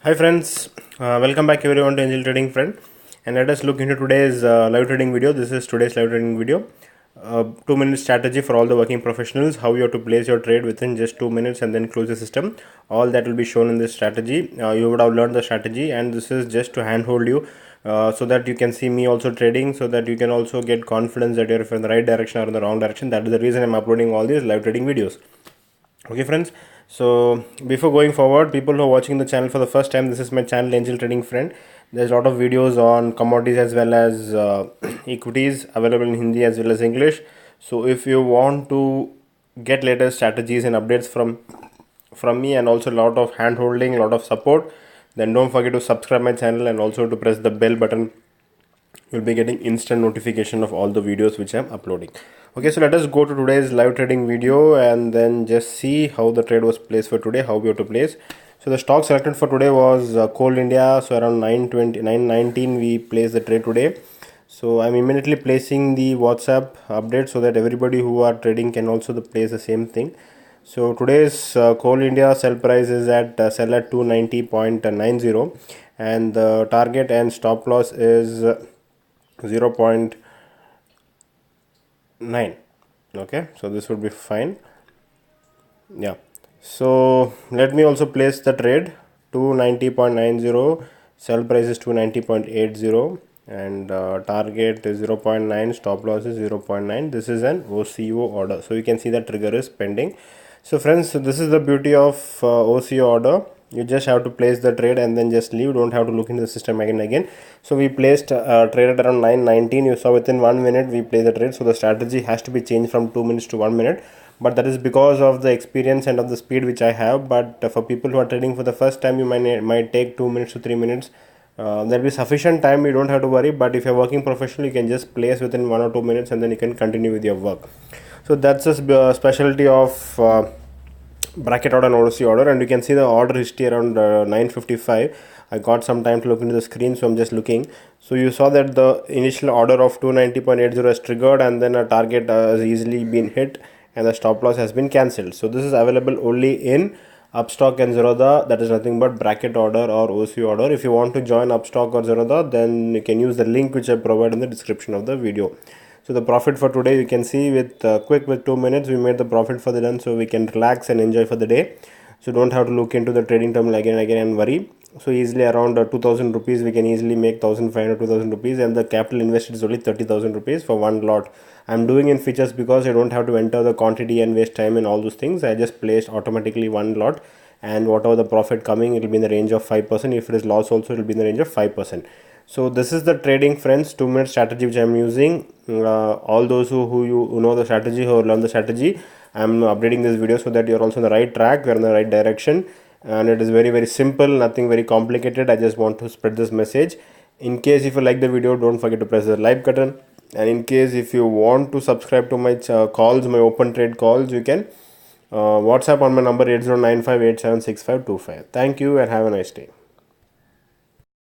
Hi friends, welcome back everyone to Angel Trading Friend, and let us look into today's live trading video. This is today's live trading video. 2 minute strategy for all the working professionals, how you have to place your trade within just 2 minutes and then close the system. All that will be shown in this strategy. You would have learned the strategy, and this is just to handhold you so that you can see me also trading, so that you can also get confidence that you're in the right direction or in the wrong direction. That is the reason I'm uploading all these live trading videos. Okay friends, so before going forward, people who are watching the channel for the first time, this is my channel Angel Trading Friend. There's a lot of videos on commodities as well as equities available in Hindi as well as English. So if you want to get latest strategies and updates from me, and also a lot of hand holding, a lot of support, then don't forget to subscribe my channel and also to press the bell button. You'll be getting instant notification of all the videos which I'm uploading. Okay, so let us go to today's live trading video and then just see how the trade was placed for today, how we have to place. So the stock selected for today was Coal India. So around 9:20, 9:19 we placed the trade today. So I'm immediately placing the WhatsApp update so that everybody who are trading can also place the same thing. So today's Coal India sell price is at sell at 290.90, and the target and stop loss is 0.9. Okay, so this would be fine. Yeah, so let me also place the trade. 290.90, sell price is 290.80, and target is 0.9, stop loss is 0.9. This is an OCO order, so you can see that trigger is pending. So friends, so this is the beauty of OCO order. You just have to place the trade and then just leave. Don't have to look into the system again and again. So we placed trade at around 9:19. You saw within 1 minute we placed the trade. So the strategy has to be changed from 2 minutes to 1 minute. But that is because of the experience and of the speed which I have. But for people who are trading for the first time, you might take 2 minutes to 3 minutes. There will be sufficient time. You don't have to worry. But if you're working professionally, you can just place within 1 or 2 minutes and then you can continue with your work. So that's a specialty of bracket order and OC order, and you can see the order history around 9:55. I got some time to look into the screen, so I'm just looking. So you saw that the initial order of 290.80 has triggered, and then a target has easily been hit, and the stop loss has been cancelled. So this is available only in Upstock and Zerodha. That is nothing but bracket order or OC order. If you want to join Upstock or Zerodha, then you can use the link which I provide in the description of the video. So the profit for today, you can see with quick, with 2 minutes we made the profit for the done, so we can relax and enjoy for the day. So don't have to look into the trading terminal again and again and worry. So easily around 2000 rupees we can easily make 1500 2000 rupees, and the capital invested is only 30,000 rupees for one lot. I'm doing in features because I don't have to enter the quantity and waste time and all those things. I just placed automatically one lot, and whatever the profit coming, it will be in the range of 5%. If it is loss also, it will be in the range of 5%. So this is the trading friends 2 minute strategy which I am using. All those who know the strategy, who learn the strategy, I am updating this video so that you are also in the right track, you are in the right direction, and it is very simple, nothing very complicated. I just want to spread this message. In case if you like the video, don't forget to press the like button, and in case if you want to subscribe to my calls, my open trade calls, you can WhatsApp on my number 8095876525. Thank you and have a nice day.